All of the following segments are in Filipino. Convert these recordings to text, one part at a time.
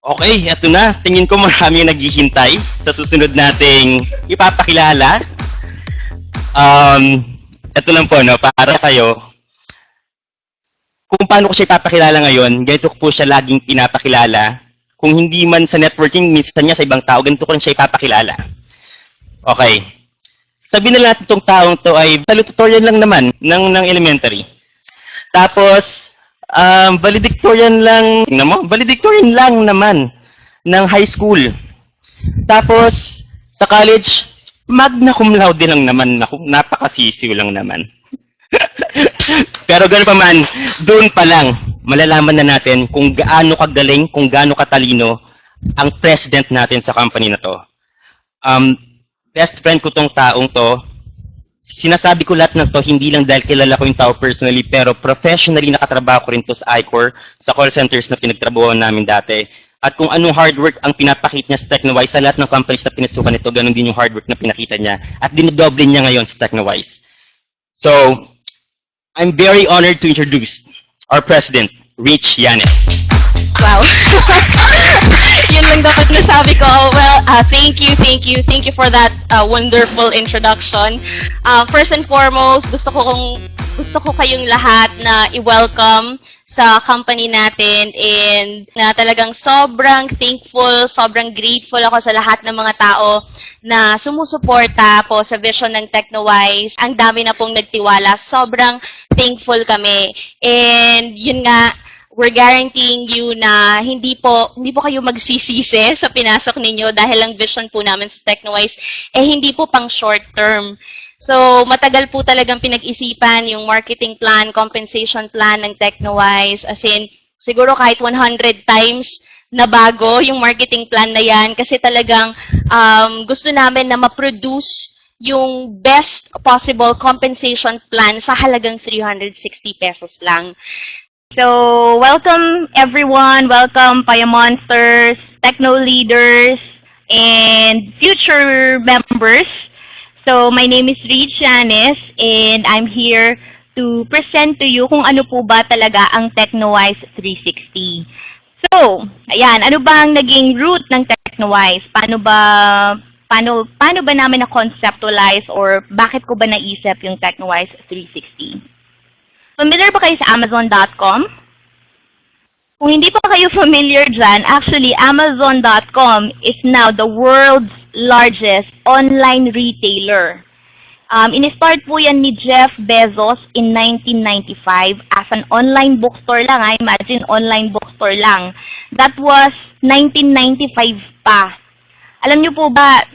Okay, eto na. Tingin ko marami ang naghihintay sa susunod nating ipapakilala. Um, Eto lang po, no, para kayo. Kung paano ko siya ipapakilala ngayon, ganito ko po siya laging pinapakilala. Kung hindi man sa networking, minsan niya sa ibang tao, ganito ko rin siya ipapakilala. Okay. Sabihin na natin itong taong to ay salutatorian lang naman ng elementary. Tapos, valedictorian lang naman ng high school. Tapos, sa college, magna cum laude lang naman, napakasisiw lang naman. Pero gano'n pa man, doon pa lang, malalaman na natin kung gaano kagaling, kung gaano katalino ang president natin sa company na to. Best friend ko tong taong to. Sinasabi ko lahat ng to, hindi lang dahil kilala ko yung tao personally, pero professionally nakatrabaho ko rin to sa iCore, sa call centers na pinagtrabahoan namin dati. At kung anong hard work ang pinapakita niya sa TechnoWise, sa lahat ng companies na pinasukan nito, ganun din yung hard work na pinakita niya. At dinidoble niya ngayon sa TechnoWise. So, I'm very honored to introduce our president, Rich Yanes. Wow. Yun lang dapat nasabi ko. Well, thank you for that wonderful introduction. First and foremost, gusto ko kayong lahat na i-welcome sa company natin, and na talagang sobrang thankful, sobrang grateful ako sa lahat ng mga tao na sumusuporta po sa vision ng TechnoWise. Ang dami na pong nagtiwala. Sobrang thankful kami. And yun nga, we're guaranteeing you na hindi po kayo magsisisi sa pinasok ninyo dahil ang vision po namin sa TechnoWise hindi po pang short term. So, matagal po talagang pinag-isipan yung marketing plan, compensation plan ng TechnoWise. As in, siguro kahit 100 times na bago yung marketing plan na yan kasi talagang gusto namin na ma-produce yung best possible compensation plan sa halagang 360 pesos lang. So, welcome everyone. Welcome Paya Monsters, Techno Leaders, and future members. So, my name is Rich Yanes, and I'm here to present to you kung ano po ba talaga ang TechnoWise 360. So, ayan, ano ba ang naging root ng TechnoWise? Paano ba namin na-conceptualize or bakit ko ba naisip yung TechnoWise 360? Familiar ba kayo sa Amazon.com? Kung hindi pa kayo familiar dyan, actually, Amazon.com is now the world's largest online retailer. In-start po yan ni Jeff Bezos in 1995 as an online bookstore lang. Imagine, online bookstore lang. That was 1995 pa. Alam niyo po ba,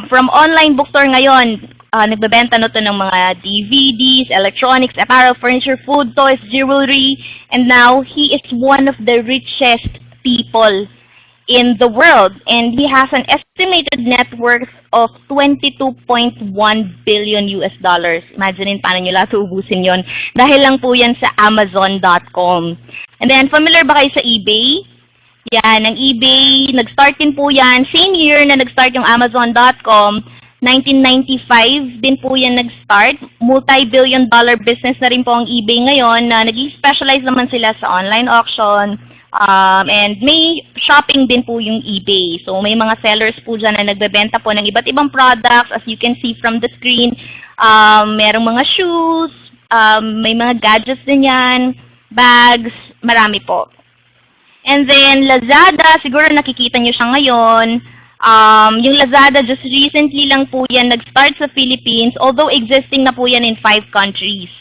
from online bookstore ngayon, nagbebenta na to ng mga DVDs, electronics, apparel, furniture, food, toys, jewelry, and now he is one of the richest people in the world, and he has an estimated net worth of 22.1 billion US dollars. Imagine paano nyo lahat ubusin yon dahil lang po yan sa Amazon.com. And then, familiar ba kayo sa eBay? Yan, ang eBay, nag-start din po yan, same year na nag-start yung Amazon.com, 1995 din po yan nag-start. Multi-billion dollar business na rin po ang eBay ngayon na nag-specialize naman sila sa online auction. And may shopping din po yung eBay. So may mga sellers po dyan na nagbebenta po ng iba't ibang products. As you can see from the screen, merong mga shoes, may mga gadgets din yan, bags, marami po. And then Lazada, siguro nakikita nyo siya ngayon. Yung Lazada, just recently lang po yan nag-start sa Philippines, although existing na po yan in 5 countries.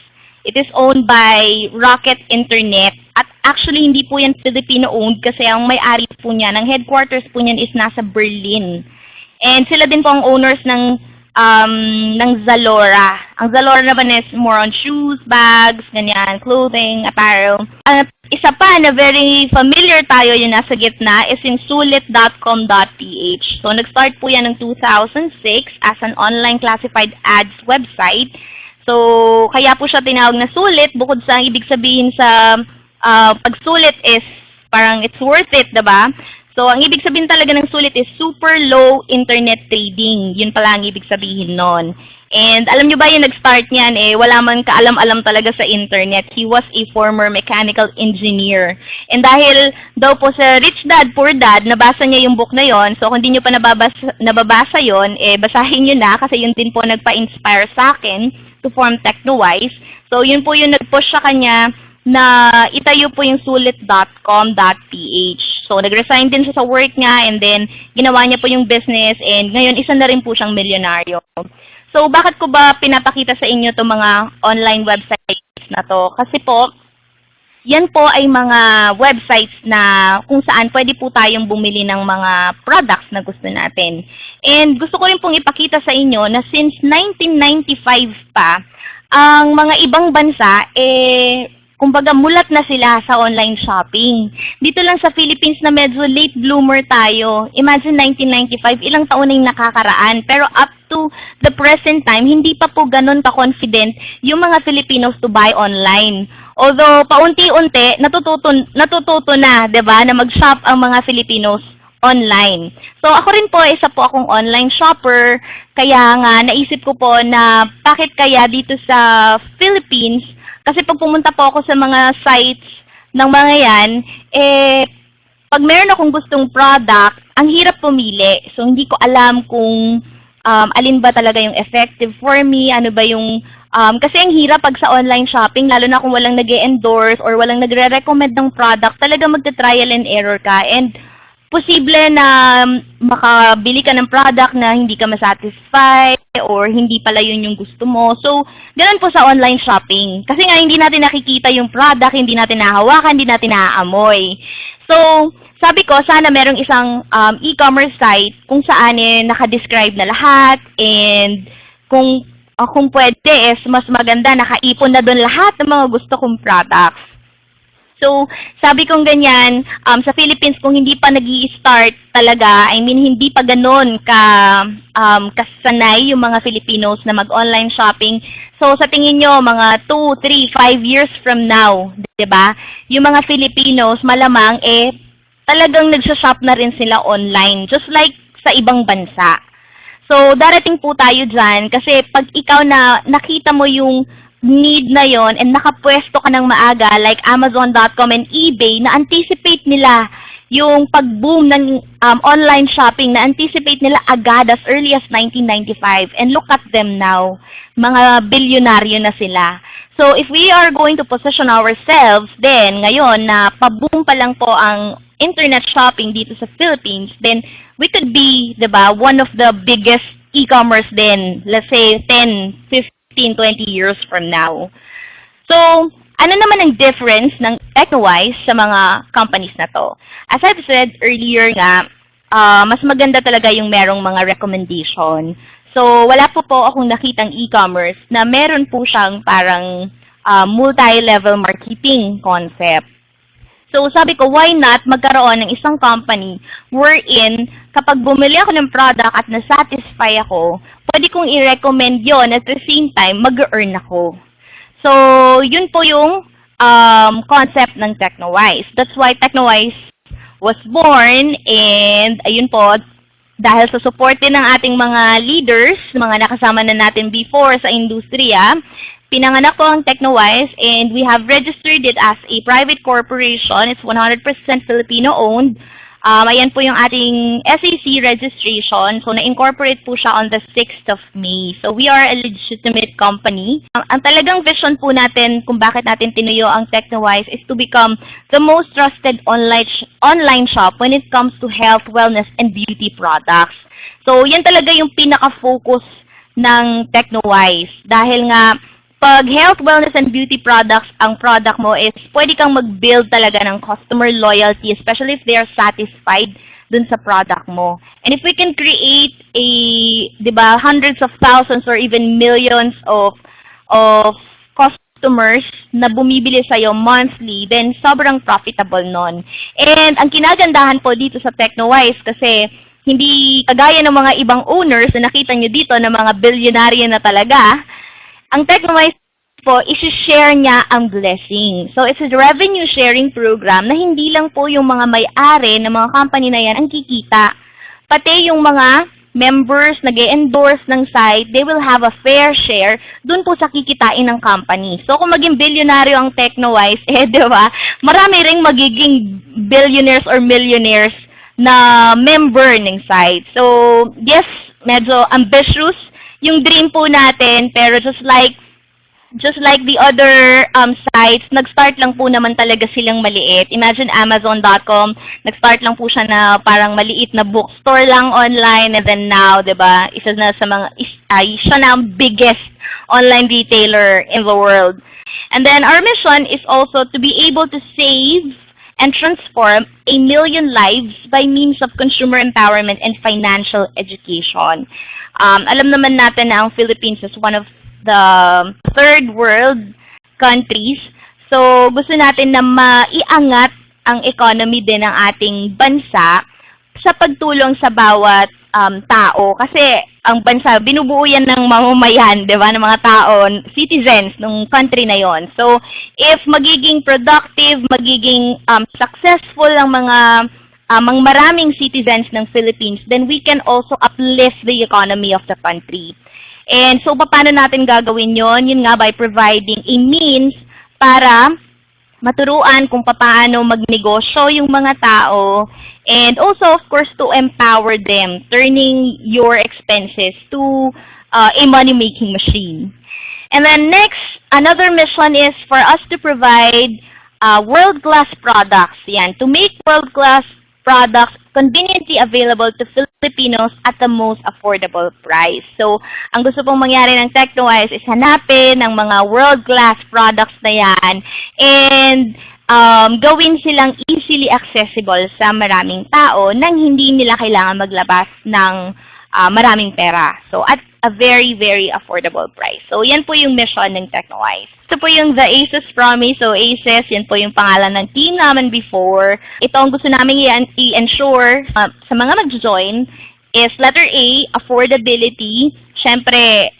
It is owned by Rocket Internet. At actually, hindi po yan Filipino-owned kasi ang may-ari po niya, ng headquarters po niyan is nasa Berlin. And sila din po ang owners ng Zalora. Ang Zalora naman is more on shoes, bags, ganyan, clothing, apparel. Isa pa na very familiar tayo yung nasa gitna is yung sulit.com.ph. So, nag-start po yan ng 2006 as an online classified ads website. So, kaya po siya tinawag na sulit, bukod sa ibig sabihin sa pagsulit is parang it's worth it, diba? So, ang ibig sabihin talaga ng sulit is super low internet trading. Yun pala ang ibig sabihin nun. And alam nyo ba yung nag-start niyan, wala man kaalam-alam talaga sa internet. He was a former mechanical engineer. And dahil daw po sa Rich Dad, Poor Dad, nabasa niya yung book na yon. So, kung di nyo pa nababasa yon, basahin nyo na kasi yun din po nagpa-inspire sa akin to form TechnoWise. So, yun po yung nag-push sa kanya na itayo po yung sulit.com.ph. So, nag-resign din siya sa work niya and then ginawa niya po yung business and ngayon isa na rin po siyang milyonaryo. So, bakit ko ba pinapakita sa inyo itong mga online websites na to? Kasi po, yan po ay mga websites na kung saan pwede po tayong bumili ng mga products na gusto natin. And gusto ko rin pong ipakita sa inyo na since 1995 pa, ang mga ibang bansa, kumbaga mulat na sila sa online shopping. Dito lang sa Philippines na medyo late bloomer tayo. Imagine 1995, ilang taon na yung nakakaraan. Pero up to the present time, hindi pa po ganun ka-confident yung mga Filipinos to buy online. Although, paunti-unti, natututo na, 'di ba, na mag-shop ang mga Filipinos online. So, ako rin po, isa po akong online shopper. Kaya nga, naisip ko po na bakit kaya dito sa Philippines, kasi pag pumunta po ako sa mga sites ng mga yan, pag meron akong gustong product, ang hirap pumili. So, hindi ko alam kung alin ba talaga yung effective for me, ano ba yung, kasi ang hirap pag sa online shopping, lalo na kung walang nag-endorse or walang nagre-recommend ng product, talaga magta-trial and error ka. And posible na makabili ka ng product na hindi ka masatisfy or hindi pala yun yung gusto mo. So, ganun po sa online shopping. Kasi nga, hindi natin nakikita yung product, hindi natin nahawakan, hindi natin naaamoy. So, sabi ko, sana merong isang e-commerce site kung saan nakadescribe na lahat and kung pwede mas maganda, nakaipon na doon lahat ng mga gusto kong products. So, sabi kong ganyan, sa Philippines, kung hindi pa nag-i-start talaga, I mean, hindi pa ganun kasanay yung mga Filipinos na mag-online shopping. So, sa tingin nyo, mga 2, 3, 5 years from now, diba? Yung mga Filipinos, malamang, talagang nagsashop na rin sila online, just like sa ibang bansa. So, darating po tayo dyan, kasi pag ikaw na nakita mo yung need na yon and nakapwesto ka ng maaga like Amazon.com and eBay, na-anticipate nila yung pag-boom ng online shopping, na-anticipate nila agad as early as 1995. And look at them now. Mga bilyonaryo na sila. So, if we are going to position ourselves, then, ngayon, na pa-boom pa lang po ang internet shopping dito sa Philippines, then we could be, diba, one of the biggest e-commerce then, let's say, 10, 15, 20 years from now. So, ano naman ang difference ng TechnoWise sa mga companies na to? As I've said earlier nga, mas maganda talaga yung merong mga recommendation. So, wala po akong nakitang e-commerce na meron po siyang parang multi-level marketing concept. So, sabi ko, why not magkaroon ng isang company wherein kapag bumili ako ng product at na-satisfy ako, pwede kong i-recommend yon at the same time, mag-earn ako. So, yun po yung concept ng TechnoWise. That's why TechnoWise was born, and ayun po, dahil sa support din ng ating mga leaders, mga nakasama na natin before sa industriya, pinanganak po ang TechnoWise, and we have registered it as a private corporation. It's 100% Filipino-owned. Ayan po yung ating SEC registration. So, na-incorporate po siya on the 6th of May. So, we are a legitimate company. Ang talagang vision po natin kung bakit natin tinuyo ang TechnoWise is to become the most trusted online shop when it comes to health, wellness, and beauty products. So, yan talaga yung pinaka-focus ng TechnoWise. Dahil nga, pag health, wellness, and beauty products, ang product mo is pwede kang mag-build talaga ng customer loyalty, especially if they are satisfied dun sa product mo. And if we can create diba, hundreds of thousands or even millions of customers na bumibili sa'yo monthly, then sobrang profitable nun. And ang kinagandahan po dito sa TechnoWise kasi hindi kagaya ng mga ibang owners na nakita nyo dito na mga bilyonaryo na talaga, ang TechnoWise po, isi-share niya ang blessing. So, it's a revenue sharing program na hindi lang po yung mga may-ari ng mga company na yan ang kikita. Pati yung mga members nag-endorse ng site, they will have a fair share dun po sa kikitain ng company. So, kung maging bilyonaryo ang Technowise, di ba, marami ring magiging billionaires or millionaires na member ng site. So, yes, medyo ambitious yung dream po natin, pero just like the other sites, nag-start lang po naman talaga silang maliit. Imagine Amazon.com, nag-start lang po siya na parang maliit na bookstore lang online, and then now, 'di ba? Isa na sa mga siya na ang biggest online retailer in the world. And then our mission is also to be able to save and transform 1 million lives by means of consumer empowerment and financial education. Alam naman natin na ang Philippines is one of the third world countries. So, gusto natin na maiangat ang economy din ng ating bansa sa pagtulong sa bawat tao. Kasi ang bansa, binubuo yan ng mamamayan, di ba, ng mga tao, citizens ng country na yon. So, if magiging productive, magiging successful ang mga maraming citizens ng Philippines, then we can also uplift the economy of the country. And so, paano natin gagawin yon? Yun nga, by providing a means para maturuan kung paano magnegosyo yung mga tao, and also, of course, to empower them, turning your expenses to a money-making machine. And then next, another mission is for us to provide world-class products. Yan, to make world-class products conveniently available to Filipinos at the most affordable price. So, ang gusto pong mangyari ng Technowise is hanapin ng mga world-class products na yan and gawin silang easily accessible sa maraming tao nang hindi nila kailangan maglabas ng maraming pera. So, at a very, very affordable price. So, yan po yung mission ng Technowise. Ito po yung The Aces Promise. So, Aces, yan po yung pangalan ng team namin before. Ito ang gusto namin i-ensure sa mga mag-join is letter A, affordability. Siyempre,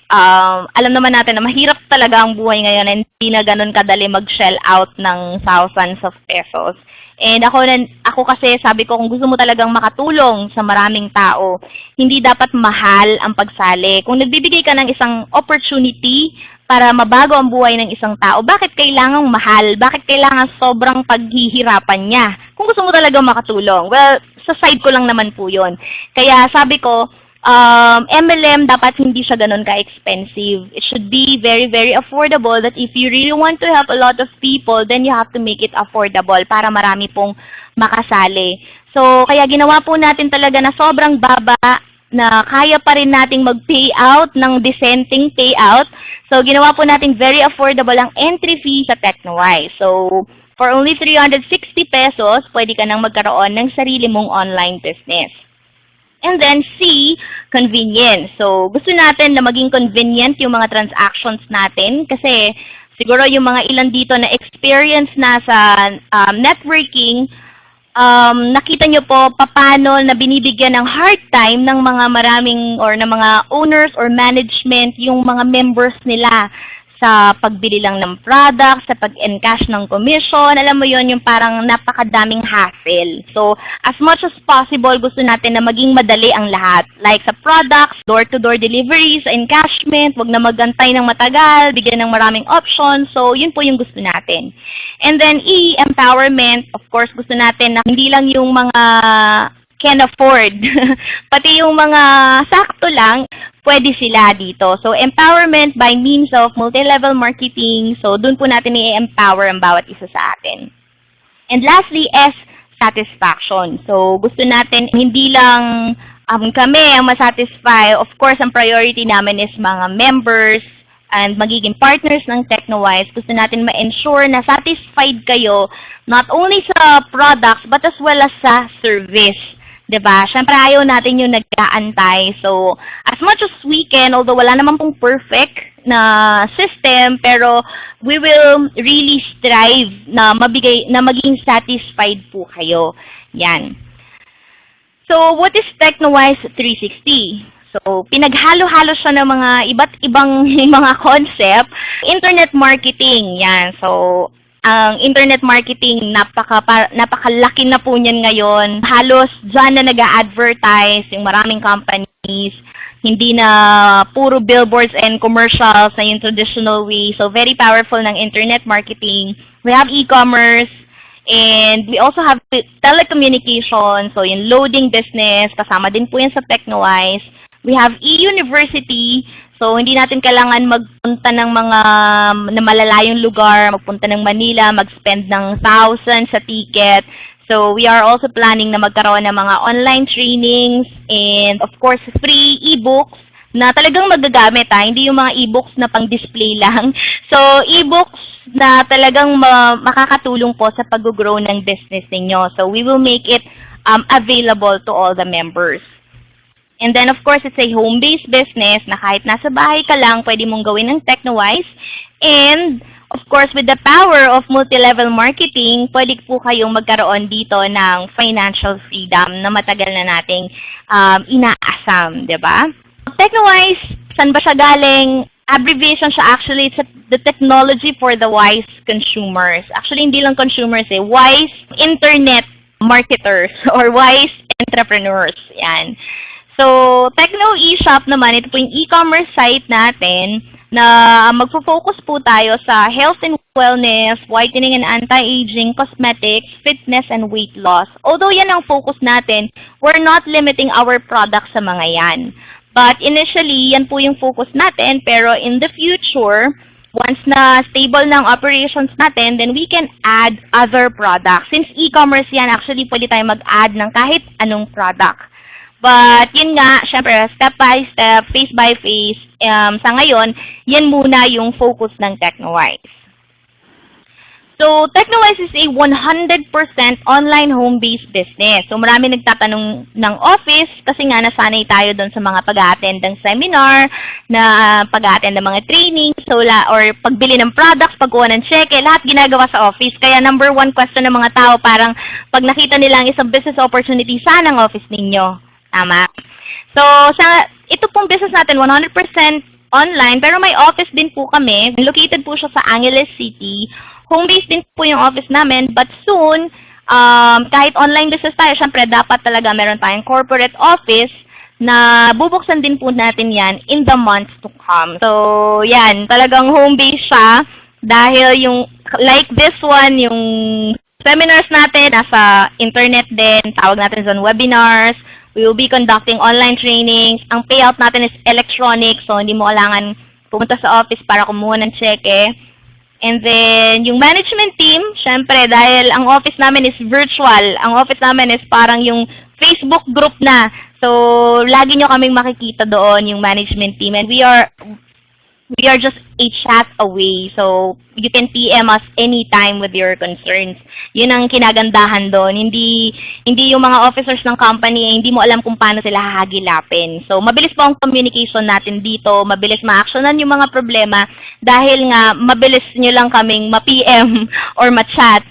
alam naman natin na mahirap talaga ang buhay ngayon and hindi na ganun kadali mag-shell out ng thousands of pesos. And ako kasi sabi ko, kung gusto mo talagang makatulong sa maraming tao, hindi dapat mahal ang pagsali. Kung nagbibigay ka ng isang opportunity para mabago ang buhay ng isang tao, bakit kailangang mahal? Bakit kailangan sobrang paghihirapan niya? Kung gusto mo talagang makatulong, well, sa side ko lang naman po yun. Kaya sabi ko, MLM dapat hindi siya ganun ka-expensive. It should be very, very affordable that if you really want to help a lot of people, then you have to make it affordable para marami pong makasali. So, kaya ginawa po natin talaga na sobrang baba na kaya pa rin nating mag-payout ng dissenting payout. So, ginawa po natin very affordable ang entry fee sa Technowise. So, for only 360 pesos, pwede ka nang magkaroon ng sarili mong online business. And then C, convenience. So, gusto natin na maging convenient yung mga transactions natin kasi siguro yung mga ilan dito na experience na sa networking, nakita nyo po paano na binibigyan ng hard time ng mga maraming or ng mga owners or management yung mga members nila sa pagbili lang ng product, sa pag-encash ng commission. Alam mo yon, yung parang napakadaming hassle. So, as much as possible, gusto natin na maging madali ang lahat. Like sa products, door-to-door delivery, sa encashment, wag na magantay ng matagal, bigyan ng maraming options. So, yun po yung gusto natin. And then E, empowerment. Of course, gusto natin na hindi lang yung mga can afford. Pati yung mga sakto lang, pwede sila dito. So, empowerment by means of multi-level marketing. So, dun po natin i-empower ang bawat isa sa atin. And lastly, S, satisfaction. So, gusto natin hindi lang kami ang masatisfy. Of course, ang priority namin is mga members and magiging partners ng Technowise. Gusto natin ma-ensure na satisfied kayo not only sa products but as well as sa service. Diba? Siyempre, ayaw natin yung nag-aantay. So, as much as we can, although wala naman pong perfect na system, pero we will really strive na maging satisfied po kayo. Yan. So, what is Technowise 360? So, pinaghalo-halo siya ng mga iba't ibang mga concept. Internet marketing, yan. So, ang internet marketing, napakalaki na po niyan ngayon. Halos dyan na nag-a-advertise yung maraming companies. Hindi na puro billboards and commercials na yung traditional way. So, very powerful ng internet marketing. We have e-commerce, and we also have telecommunications. So, yung loading business, kasama din po yan sa TechnoWise. We have e-university. So, hindi natin kailangan magpunta ng mga na malalayong lugar, magpunta ng Manila, mag-spend ng thousands sa ticket. So, we are also planning na magkaroon ng mga online trainings and, of course, free e-books na talagang magagamit, hindi yung mga e-books na pang-display lang. So, e-books na talagang makakatulong po sa pag-grow ng business ninyo. So, we will make it available to all the members. And then, of course, it's a home-based business na kahit nasa bahay ka lang, pwede mong gawin ng TechnoWise. And, of course, with the power of multi-level marketing, pwede po kayong magkaroon dito ng financial freedom na matagal na nating inaasam, di ba? TechnoWise, saan ba siya galing? Abbreviation siya actually, it's the technology for the wise consumers. Actually, hindi lang consumers wise internet marketers or wise entrepreneurs. Yan. So, Techno eShop naman, ito po yung e-commerce site natin na magpo-focus po tayo sa health and wellness, whitening and anti-aging, cosmetics, fitness, and weight loss. Although yan ang focus natin, we're not limiting our products sa mga yan. But initially, yan po yung focus natin, pero in the future, once na stable ng operations natin, then we can add other products. Since e-commerce yan, actually pwede tayo mag-add ng kahit anong product. But yun nga, syempre, step by step, phase by phase, sa ngayon, yan muna yung focus ng TechnoWise. So, TechnoWise is a 100% online home-based business. So, marami nagtatanong ng office kasi nga nasanay tayo doon sa mga pag-attend ng seminar, na pag-attend ng mga training, so, or pagbili ng products, pagkuha ng cheque, lahat ginagawa sa office. Kaya number one question ng mga tao, parang pag nakita nila ang isang business opportunity, saan ang office ninyo? Tama. So, ito pong business natin, 100% online, pero may office din po kami. Located po siya sa Angeles City. Home-based din po yung office namin, but soon, kahit online business tayo, syempre dapat talaga meron tayong corporate office na bubuksan din po natin yan in the months to come. So, yan, talagang home-based siya dahil yung, like this one, yung seminars natin, nasa internet din, tawag natin sa webinars. We will be conducting online trainings. Ang payout natin is electronic, so hindi mo kailangan pumunta sa office para kumuha ng cheque. And then, yung management team, syempre, dahil ang office namin is virtual, ang office namin is parang yung Facebook group na. So, lagi nyo kaming makikita doon, yung management team. And we are just a chat away. So, you can PM us anytime with your concerns. Yun ang kinagandahan doon. Hindi yung mga officers ng company, hindi mo alam kung paano sila hahagilapin. So, mabilis po ang communication natin dito. Mabilis ma-actionan yung mga problema dahil nga mabilis nyo lang kaming ma-PM or ma-chat.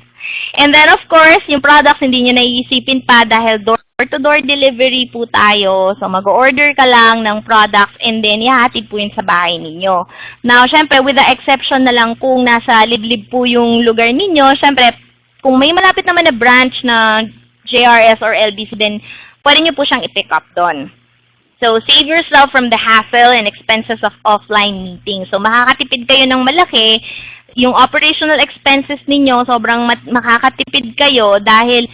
And then, of course, yung products, hindi nyo naiisipin pa dahil door-to-door delivery po tayo. So, mag-order ka lang ng products and then ihahatid po yun sa bahay ninyo. Now, syempre, with the exception na lang kung nasa liblib po yung lugar ninyo, syempre, kung may malapit naman na branch na JRS or LBC, then pwede nyo po siyang i-pick up doon. So, save yourself from the hassle and expenses of offline meetings. So, makakatipid kayo ng malaki. Yung operational expenses ninyo, sobrang makakatipid kayo dahil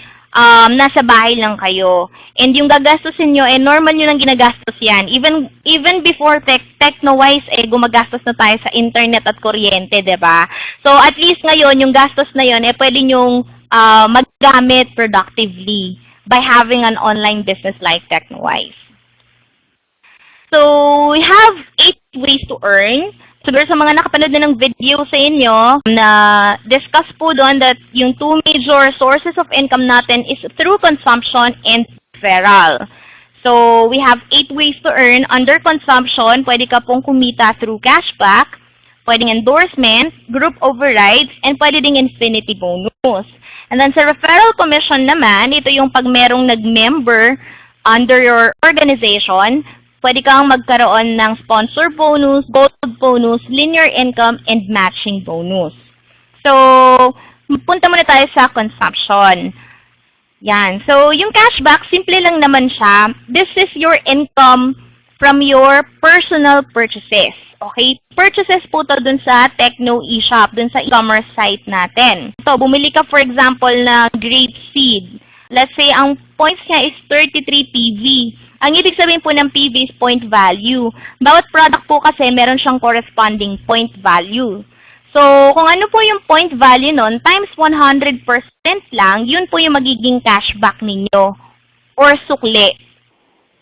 nasa bahay lang kayo. And yung gagastusin nyo, normal nyo lang ginagastos yan. Even before TechnoWise, gumagastos na tayo sa internet at kuryente, diba? So, at least ngayon, yung gastos na yun, pwede nyong maggamit productively by having an online business like TechnoWise. So, we have 8 ways to earn. Siguro sa mga nakapanood na ng video sa inyo, na discuss po doon that yung 2 major sources of income natin is through consumption and referral. So, we have 8 ways to earn. Under consumption, pwede ka pong kumita through cashback, pwedeng endorsement, group overrides, and pwede ding infinity bonus. And then sa referral commission naman, ito yung pag merong nag-member under your organization, pwede kang magkaroon ng sponsor bonus, gold bonus, linear income, and matching bonus. So, punta muna tayo sa consumption. Yan. So, yung cashback, simple lang naman siya. This is your income from your personal purchases. Okay? Purchases po to dun sa Techno eShop, dun sa e-commerce site natin. So, bumili ka for example na grape seed. Let's say, ang points niya is 33 PV. Ang ibig sabihin po ng PV is point value. Bawat product po kasi meron siyang corresponding point value. So, kung ano po yung point value nun, times 100% lang, yun po yung magiging cashback ninyo or sukli.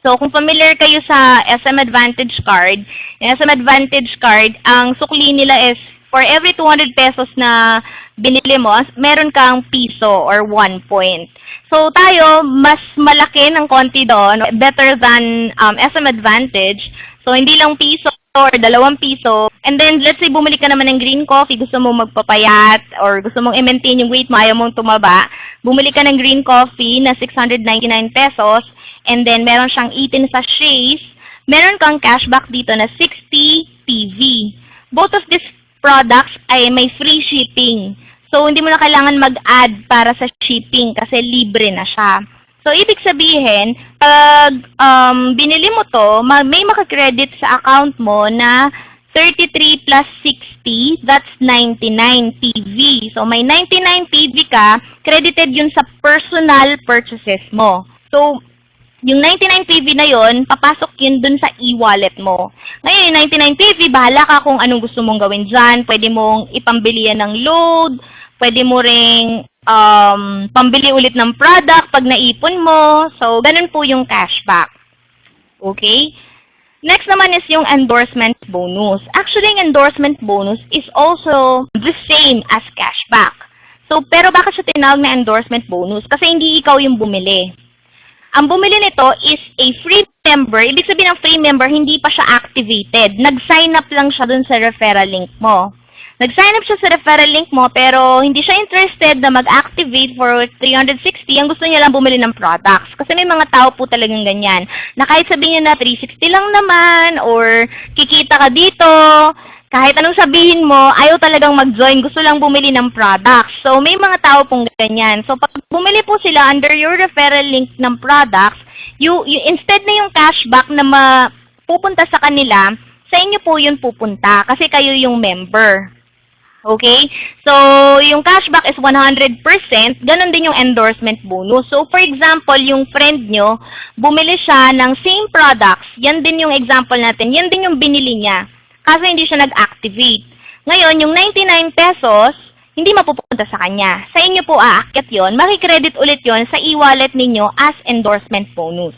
So, kung familiar kayo sa SM Advantage Card, yung SM Advantage Card, ang sukli nila is for every 200 pesos na binili mo, meron kang piso or 1 point. So, tayo, mas malaki ng konti doon, better than SM Advantage. So, hindi lang piso or 2 piso. And then, let's say, bumili ka naman ng green coffee, gusto mo magpapayat, or gusto mong i-maintain yung weight mo, ayaw mong tumaba. Bumili ka ng green coffee na 699 pesos, and then meron siyang 18 sachets, meron kang cashback dito na 60 PV. Both of these products ay may free shipping. So, hindi mo na kailangan mag-add para sa shipping kasi libre na siya. So, ibig sabihin, pag binili mo to, may makakredit sa account mo na 33 plus 60, that's 99 PV. So, may 99 PV ka, credited yun sa personal purchases mo. So, yung 99 PV na yun, papasok yun dun sa e-wallet mo. Ngayon, yung 99 PV, bahala ka kung anong gusto mong gawin dyan. Pwede mong ipambili yan ng load, pwede mo ring pambili ulit ng product pag naipon mo. So, ganun po yung cashback. Okay? Next naman is yung endorsement bonus. Actually, yung endorsement bonus is also the same as cashback. So, pero bakit siya tinawag na endorsement bonus? Kasi hindi ikaw yung bumili. Ang bumili nito is a free member. Ibig sabihin ng free member, hindi pa siya activated. Nag-sign up lang siya dun sa referral link mo. Nag-sign up siya sa referral link mo, pero hindi siya interested na mag-activate for 360. Ang gusto niya lang bumili ng products. Kasi may mga tao po talagang ganyan. Na kahit sabihin niya na 360 lang naman, or kikita ka dito, kahit anong sabihin mo, ayaw talagang mag-join. Gusto lang bumili ng products. So, may mga tao pong ganyan. So, pag bumili po sila under your referral link ng products, instead na yung cashback na pupunta sa kanila, sa inyo po yun pupunta kasi kayo yung member. Okay? So, yung cashback is 100%. Ganon din yung endorsement bonus. So, for example, yung friend nyo, bumili siya ng same products. Yan din yung example natin. Yan din yung binili niya. Kasi hindi siya nag-activate. Ngayon, yung 99 pesos, hindi mapupunta sa kanya. Sa inyo po aakyat yun. Makikredit ulit yon sa e-wallet ninyo as endorsement bonus.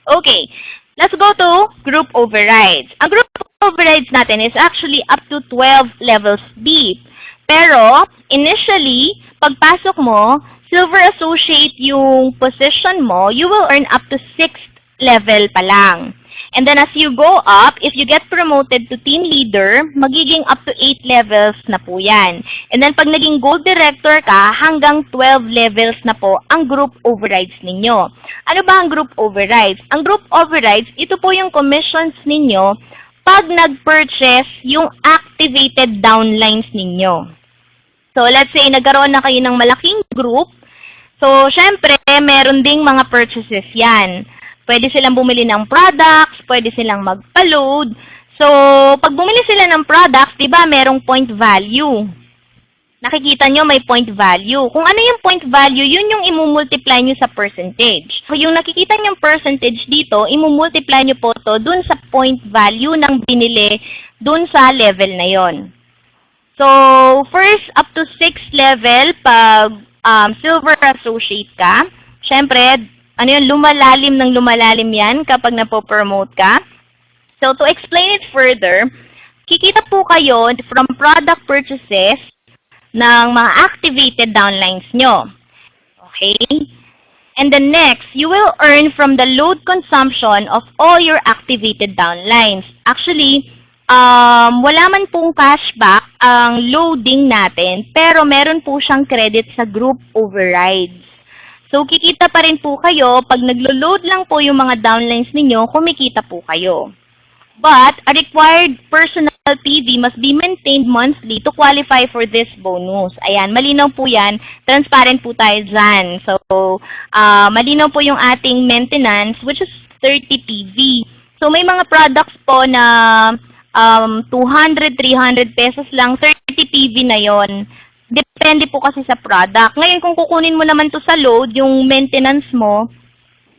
Okay. Let's go to group overrides. Ang group overrides natin is actually up to 12 levels deep. Pero, initially, pagpasok mo, silver associate yung position mo, you will earn up to 6th level pa lang. And then as you go up, if you get promoted to team leader, magiging up to 8 levels na po yan. And then pag naging gold director ka, hanggang 12 levels na po ang group overrides ninyo. Ano ba ang group overrides? Ang group overrides, ito po yung commissions ninyo pag nag-purchase yung activated downlines ninyo. So let's say nagkaroon na kayo ng malaking group. So syempre, meron ding mga purchases yan. Pwede silang bumili ng products, pwede silang magpa-load. So, pag bumili sila ng products, di ba, merong point value. Nakikita nyo may point value. Kung ano yung point value, yun yung imumultiply nyo sa percentage. So, yung nakikita nyong percentage dito, imumultiply nyo po to dun sa point value ng binili dun sa level na yon. So, first, up to 6th level, pag silver associate ka, syempre, ano yun, lumalalim yan kapag napopromote ka. So, to explain it further, kikita po kayo from product purchases ng mga activated downlines nyo. Okay? And then next, you will earn from the load consumption of all your activated downlines. Actually, wala man pong cashback ang loading natin, pero meron po siyang credit sa group overrides. So, kikita pa rin po kayo. Pag naglo-load lang po yung mga downlines ninyo, kumikita po kayo. But, a required personal PV must be maintained monthly to qualify for this bonus. Ayan, malinaw po yan. Transparent po tayo dyan. So, malinaw po yung ating maintenance, which is 30 PV. So, may mga products po na 200, 300 pesos lang, 30 PV na yon. Depende po kasi sa product. Ngayon, kung kukunin mo naman to sa load, yung maintenance mo,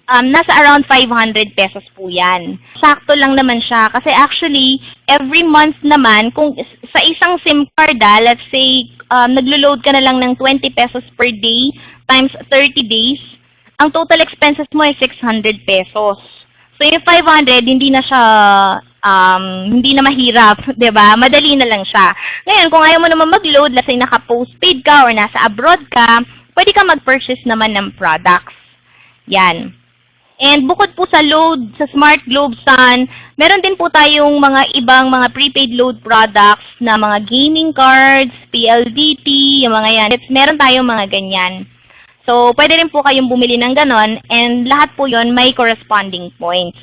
nasa around 500 pesos po yan. Sakto lang naman siya. Kasi actually, every month naman, kung sa isang SIM card, let's say, naglo-load ka na lang ng 20 pesos per day times 30 days, ang total expenses mo ay 600 pesos. So, yung 500, hindi na siya, hindi na mahirap, 'di ba? Madali na lang siya. Ngayon, kung ayaw mo naman mag-load, let's say naka-postpaid ka or nasa abroad ka, pwede ka mag-purchase naman ng products. Yan. And bukod po sa load sa Smart Globe Sun, meron din po tayong mga ibang mga prepaid load products na mga gaming cards, PLDT, yung mga yan. Meron tayong mga ganyan. So, pwede rin po kayong bumili ng ganon and lahat po yon may corresponding points.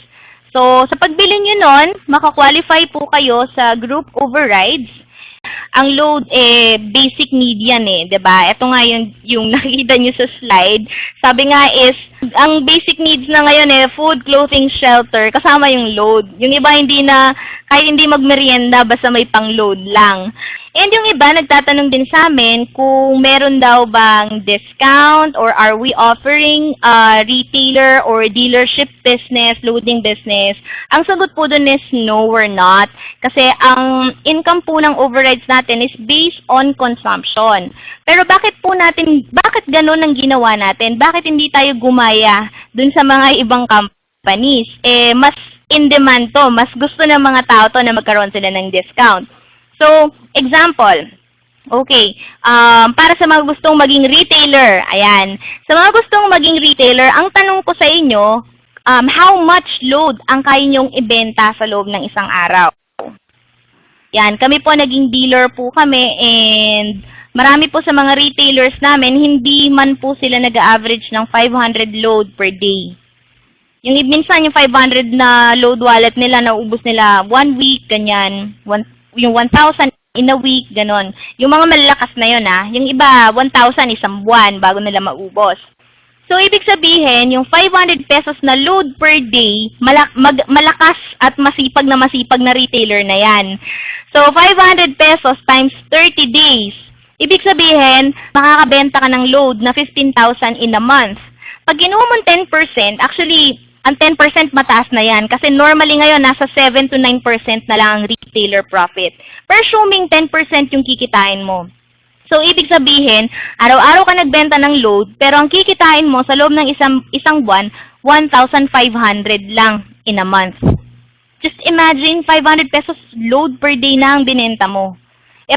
So, sa pagbili nyo nun, makakwalify po kayo sa group overrides. Ang load, basic need yan eh, 'di ba? Ito nga yung nakikita nyo sa slide. Sabi nga is, ang basic needs na ngayon food, clothing, shelter, kasama yung load. Yung iba hindi na, kahit hindi magmerienda, basta may pang-load lang. And yung iba, nagtatanong din sa amin kung meron daw bang discount or are we offering retailer or dealership business, loading business. Ang sagot po dun is no, we're not. Kasi ang income po ng overrides natin is based on consumption. Pero bakit ganun ang ginawa natin? Bakit hindi tayo gumaya dun sa mga ibang companies? Mas in demand to, mas gusto ng mga tao to na magkaroon sila ng discount. So, example, okay, para sa mga gustong maging retailer, ayan, sa mga gustong maging retailer, ang tanong ko sa inyo, how much load ang kaya nyong ibenta sa loob ng isang araw? Yan, kami po naging dealer po kami and marami po sa mga retailers namin, hindi man po sila nag-average ng 500 load per day. Yung minsan yung 500 na load wallet nila, naubos nila 1 week, ganyan, yung 1,000 in a week, ganon. Yung mga malalakas na yun, yung iba, 1,000 isang buwan bago nila maubos. So, ibig sabihin, yung 500 pesos na load per day, malakas at masipag na retailer na yan. So, 500 pesos times 30 days. Ibig sabihin, makakabenta ka ng load na 15,000 in a month. Pag ginuha mong 10%, actually, ang 10% mataas na yan kasi normally ngayon nasa 7 to 9% na lang ang retailer profit. Pero assuming 10% yung kikitain mo. So, ibig sabihin, araw-araw ka nagbenta ng load, pero ang kikitain mo sa loob ng isang buwan, 1,500 lang in a month. Just imagine, 500 pesos load per day na ang binenta mo.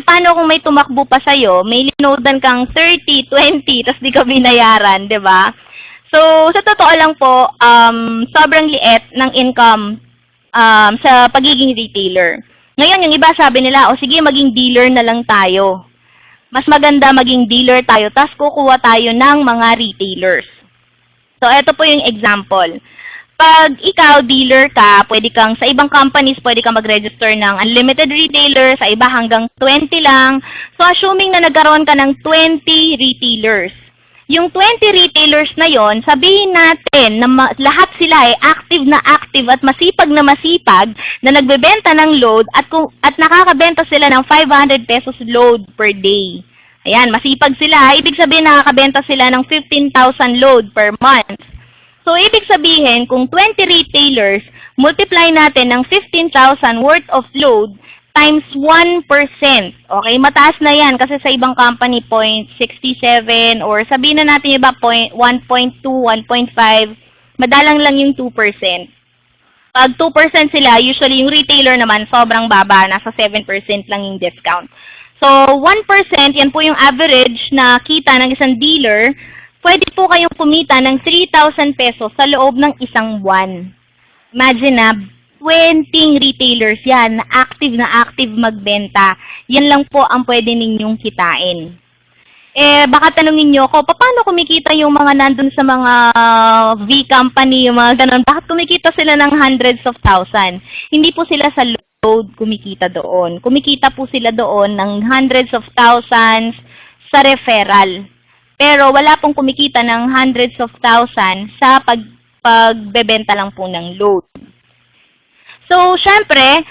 Paano kung may tumakbo pa sa'yo, may linodan kang 30, 20, tapos di ka binayaran, di ba? So, sa totoo lang po, sobrang liit ng income sa pagiging retailer. Ngayon, yung iba sabi nila, sige, maging dealer na lang tayo. Mas maganda maging dealer tayo, tapos kukuha tayo ng mga retailers. So, ito po yung example. Pag ikaw, dealer ka, pwede kang, sa ibang companies, pwede kang mag-register ng unlimited retailer, sa iba hanggang 20 lang. So, assuming na nagkaroon ka ng 20 retailers. Yung 20 retailers na yon, sabihin natin na lahat sila ay active at masipag na nagbebenta ng load at nakakabenta sila ng 500 pesos load per day. Ayan, masipag sila. Ibig sabihin nakakabenta sila ng 15,000 load per month. So, ibig sabihin, kung 20 retailers, multiply natin ng 15,000 worth of load times 1%. Okay, mataas na yan kasi sa ibang company, 0.67 or sabihin na natin iba, 1.2, 1.5, madalang lang yung 2%. Pag 2% sila, usually yung retailer naman sobrang baba, nasa 7% lang yung discount. So, 1%, yan po yung average na kita ng isang dealer, pwede po kayong kumita ng 3,000 pesos sa loob ng isang buwan. Imagine na, 20 retailers yan na active magbenta. Yan lang po ang pwede ninyong kitain. Baka tanungin nyo ako, paano kumikita yung mga nandun sa mga V company, yung mga ganun? Bakit kumikita sila ng hundreds of thousands? Hindi po sila sa load kumikita doon. Kumikita po sila doon ng hundreds of thousands sa referral. Pero wala pong kumikita ng hundreds of thousands sa pagbebenta lang po ng load. So, syempre,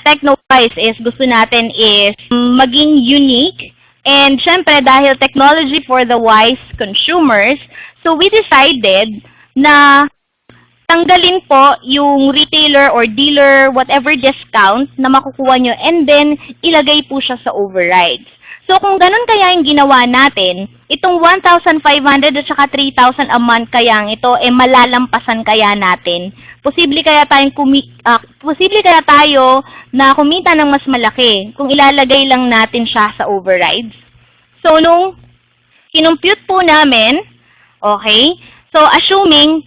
Technowise is gusto natin is maging unique. And syempre, dahil technology for the wise consumers, so we decided na tanggalin po yung retailer or dealer, whatever discount na makukuha nyo, and then ilagay po siya sa overrides. So kung ganun kaya yung ginawa natin, itong 1,500 at saka 3,000 a month kaya ito, malalampasan kaya natin. Posible kaya tayo na kumita ng mas malaki kung ilalagay lang natin siya sa overrides. So nung kinumpute po namin, okay, so assuming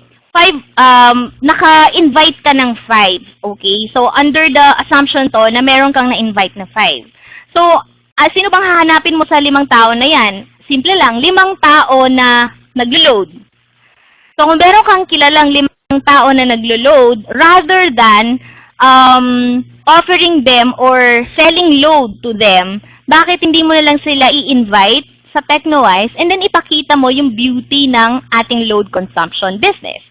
naka-invite ka ng 5, okay? So under the assumption to na meron kang na-invite na 5. So sino bang hahanapin mo sa 5 tao na yan? Simple lang, 5 tao na naglo-load. So kung meron kang kilalang 5 tao na naglo-load, rather than offering them or selling load to them, bakit hindi mo na lang sila i-invite sa Technowise and then ipakita mo yung beauty ng ating load consumption business?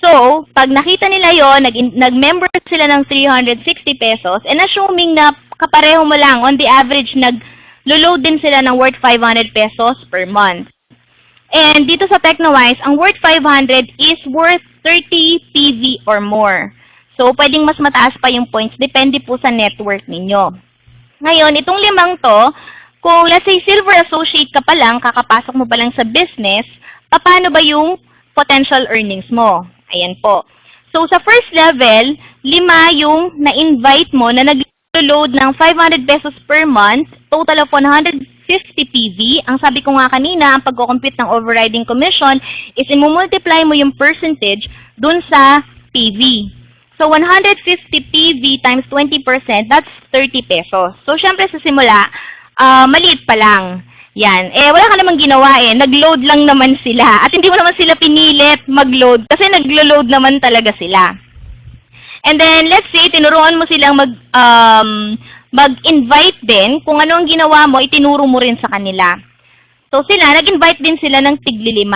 So, pag nakita nila yon, nag-member sila ng 360 pesos, and assuming na kapareho mo lang, on the average, nag-load din sila ng worth 500 pesos per month. And dito sa Technowise, ang worth 500 is worth 30 PV or more. So, pwedeng mas mataas pa yung points, depende po sa network ninyo. Ngayon, itong 5 to, kung let's say silver associate ka pa lang, kakapasok mo pa lang sa business, paano ba yung potential earnings mo? Ayan po. So, sa first level, 5 yung na-invite mo na nag-load ng 500 pesos per month, total of 150 PV. Ang sabi ko nga kanina, ang pag-compute ng overriding commission is i-multiply mo yung percentage dun sa PV. So, 150 PV times 20%, that's 30 pesos. So, syempre sa simula, maliit pa lang. Yan. Wala ka namang ginawa Nag-load lang naman sila. At hindi mo naman sila pinilit mag-load kasi naglo-load naman talaga sila. And then, let's say, tinuruan mo silang mag-invite din. Kung ano ang ginawa mo, itinuro mo rin sa kanila. So, sila, nag-invite din sila ng tigli-5.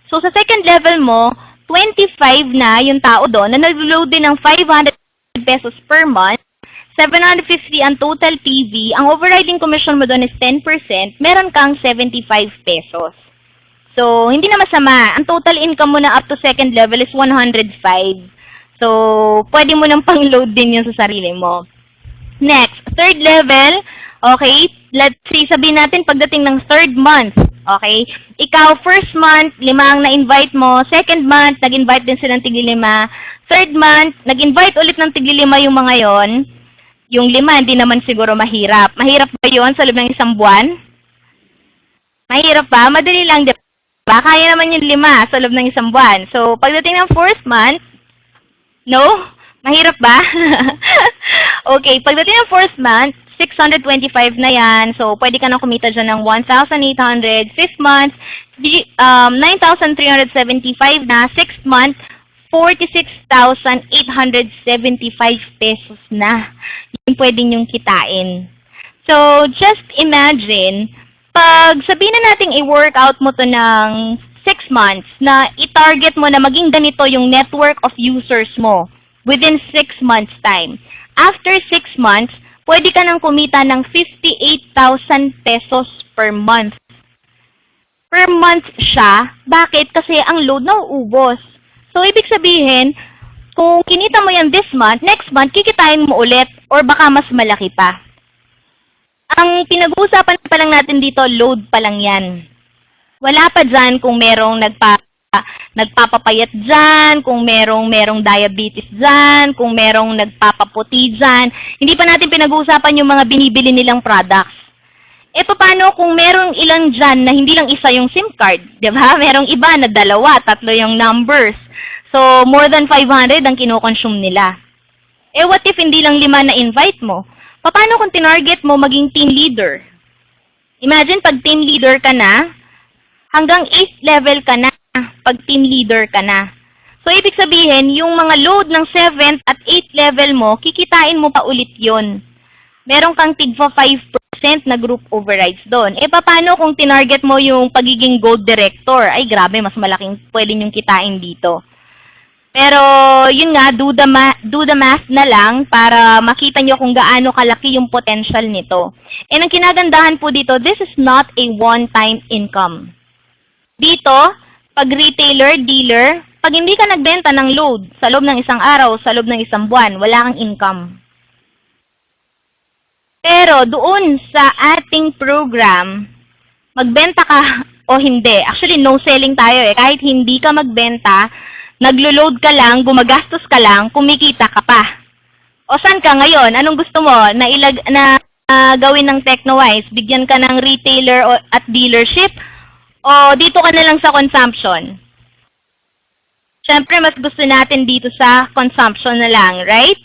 So, sa second level mo, 25 na yung tao doon na nag-load din ng 500 pesos per month. 750 ang total PV, ang overriding commission mo doon is 10%, meron kang 75 pesos. So, hindi na masama. Ang total income mo na up to second level is 105. So, pwede mo nang pang-load din yun sa sarili mo. Next, third level, okay, let's see, sabihin natin pagdating ng third month, okay, ikaw first month, 5 ang na-invite mo, second month, nag-invite din silang tigli-5, third month, nag-invite ulit ng tigli-5 yung mga yon. Yung 5, hindi naman siguro mahirap. Mahirap ba yun sa loob ng isang buwan? Mahirap ba? Madali lang, di ba? Kaya naman yung 5 sa loob ng isang buwan. So, pagdating ng fourth month, no? Mahirap ba? Okay, pagdating ng fourth month, 625 na yan. So, pwede ka nang kumita dyan ng 1,800. Fifth month, 9,375 na. Sixth month, 46,875 pesos na yung pwede nyong kitain. So, just imagine, pag sabihin na natin i-workout mo to ng 6 months, na i-target mo na maging ganito yung network of users mo within 6 months time. After 6 months, pwede ka nang kumita ng 58,000 pesos per month. Per month siya. Bakit? Kasi ang load na uubos. So, ibig sabihin, kung kinita mo yan this month, next month, kikitain mo ulit or baka mas malaki pa. Ang pinag-uusapan pa lang natin dito, load pa lang yan. Wala pa dyan kung merong nagpapapayat dyan, kung merong diabetes dyan, kung merong nagpapaputi dyan. Hindi pa natin pinag-uusapan yung mga binibili nilang products. Paano kung merong ilang dyan na hindi lang isa yung SIM card? Diba? Merong iba na 2, 3 yung numbers. So, more than 500 ang kinokonsume nila. What if hindi lang 5 na invite mo? Paano kung tinarget mo maging team leader? Imagine, pag team leader ka na, hanggang 8th level ka na pag team leader ka na. So, ibig sabihin, yung mga load ng 7th at 8th level mo, kikitain mo pa ulit yon. Meron kang tigpa 5% na group overrides doon. E, paano kung tinarget mo yung pagiging gold director? Ay, grabe, mas malaking pwede nyong kitain dito. Pero, yun nga, do the math na lang para makita nyo kung gaano kalaki yung potential nito. And ang kinagandahan po dito, this is not a one-time income. Dito, pag retailer, dealer, pag hindi ka nagbenta ng load sa loob ng isang araw, sa loob ng isang buwan, wala kang income. Pero doon sa ating program, magbenta ka o hindi. Actually, no selling tayo eh. Kahit hindi ka magbenta, naglo-load ka lang, gumagastos ka lang, kumikita ka pa. O saan ka ngayon? Anong gusto mo? Na gawin ng TechnoWise? Bigyan ka ng retailer at dealership? O dito ka na lang sa consumption? Siyempre, mas gusto natin dito sa consumption na lang, right?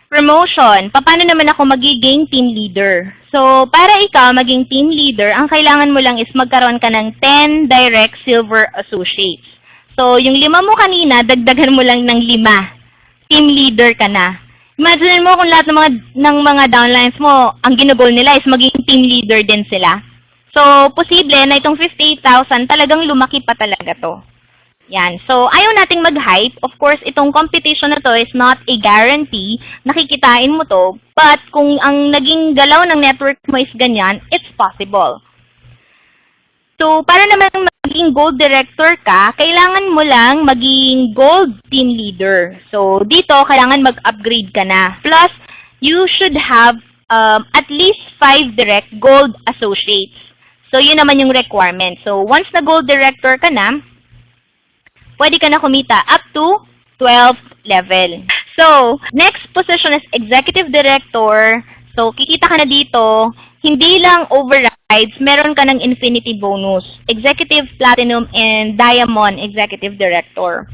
Promotion. Paano naman ako magiging team leader? So, para ikaw maging team leader, ang kailangan mo lang is magkaroon ka ng 10 direct silver associates. So, yung 5 mo kanina, dagdagan mo lang ng 5. Team leader ka na. Imagine mo kung lahat ng mga downlines mo, ang ginagol nila is maging team leader din sila. So, posible na itong 58,000 talagang lumaki pa talaga to. Yan. So, ayaw nating mag-hype. Of course, itong competition na to is not a guarantee. Nakikitain mo to. But kung ang naging galaw ng network mo is ganyan, it's possible. So, para naman maging gold director ka, kailangan mo lang maging gold team leader. So, dito, kailangan mag-upgrade ka na. Plus, you should have at least 5 direct gold associates. So, yun naman yung requirement. So, once na gold director ka na, pwede ka na kumita up to 12th level. So, next position is executive director. So, kikita ka na dito, hindi lang overrides, meron ka ng infinity bonus. Executive, platinum, and diamond executive director.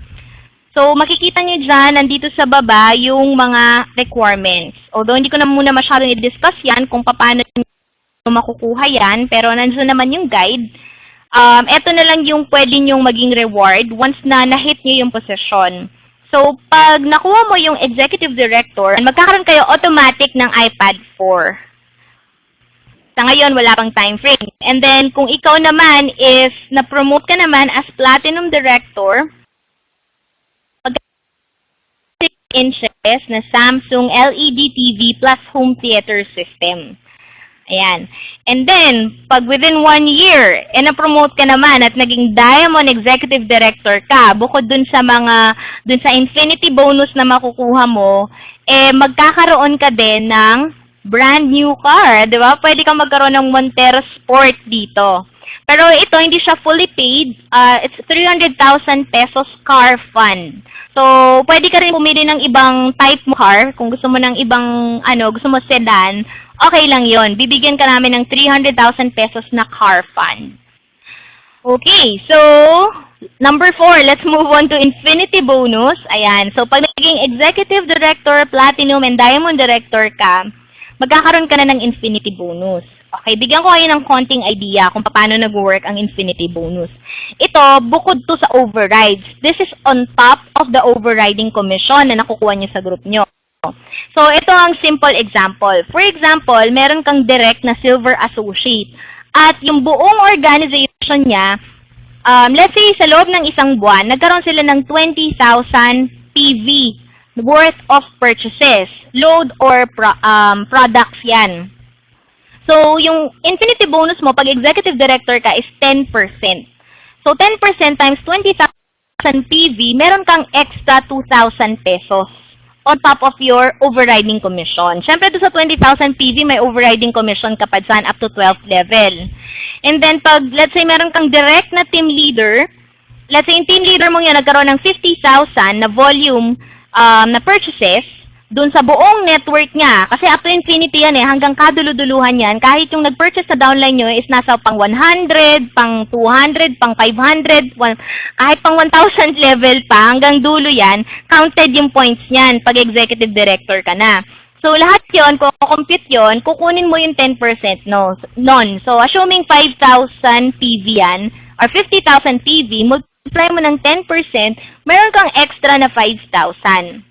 So, makikita nyo dyan, nandito sa baba, yung mga requirements. Although, hindi ko na muna masyadong i-discuss yan kung paano makukuha yan, pero nandun naman yung guide. Ito na lang yung pwede nyong maging reward once na na-hit nyo yung position. So, pag nakuha mo yung executive director, magkakaroon kayo automatic ng iPad 4. Sa ngayon, wala pang time frame. And then, kung ikaw naman is na-promote ka naman as platinum director, 6 inches na Samsung LED TV plus home theater system. Ayan. And then, pag within 1 year, na-promote ka naman at naging Diamond Executive Director ka, bukod dun sa infinity bonus na makukuha mo, magkakaroon ka din ng brand new car, di ba? Pwede kang magkaroon ng Montero Sport dito. Pero ito, hindi siya fully paid. It's 300,000 pesos car fund. So, pwede ka rin pumili ng ibang type mo car. Kung gusto mo ng ibang, gusto mo sedan, okay lang yon. Bibigyan ka namin ng 300,000 pesos na car fund. Okay, so, number 4, let's move on to infinity bonus. Ayan, so pag naging executive director, platinum, and diamond director ka, magkakaroon ka na ng infinity bonus. Okay, bigyan ko kayo ng konting idea kung paano nag-work ang infinity bonus. Ito, bukod to sa overrides. This is on top of the overriding commission na nakukuha niyo sa group niyo. So, ito ang simple example. For example, meron kang direct na silver associate. At yung buong organization niya, let's say sa loob ng isang buwan, nagkaroon sila ng 20,000 PV worth of purchases. Load or products yan. So, yung infinity bonus mo, pag executive director ka, is 10%. So, 10% times 20,000 PV, meron kang extra 2,000 pesos on top of your overriding commission. Siyempre, doon sa 20,000 PV, may overriding commission ka pa dyan up to 12th level. And then, pag, let's say, meron kang direct na team leader, let's say, yung team leader mo yan, nagkaroon ng 50,000 na volume na purchases, doon sa buong network niya, kasi up to infinity yan hanggang kaduluduluhan yan, kahit yung nag-purchase sa downline nyo is nasa pang 100, pang 200, pang 500, kahit pang 1,000 level pa, hanggang dulo yan, counted yung points niyan pag executive director ka na. So, lahat yon kung compute yon, kukunin mo yung 10% no, nun. So, assuming 5,000 PV yan, or 50,000 PV, multiply mo ng 10%, meron kang extra na 5,000.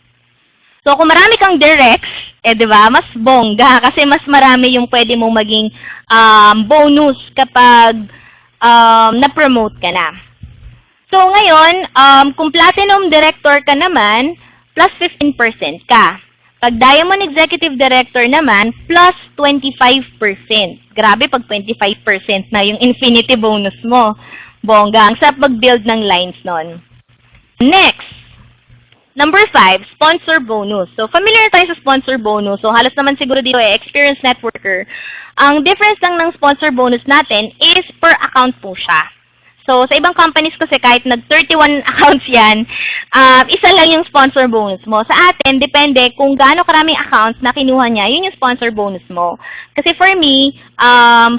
So, kung marami kang directs, di ba, mas bongga kasi mas marami yung pwede mong maging bonus kapag na-promote ka na. So, ngayon, kung Platinum Director ka naman, plus 15% ka. Pag Diamond Executive Director naman, plus 25%. Grabe, pag 25% na yung infinity bonus mo. Bongga, ang sarap mag-build ng lines nun. Next, number 5, sponsor bonus. So, familiar tayo sa sponsor bonus. So, halos naman siguro dito experienced networker. Ang difference lang ng sponsor bonus natin is per account po siya. So, sa ibang companies kasi kahit nag-31 accounts yan, isa lang yung sponsor bonus mo. Sa atin, depende kung gaano karaming accounts na kinuha niya, yun yung sponsor bonus mo. Kasi for me,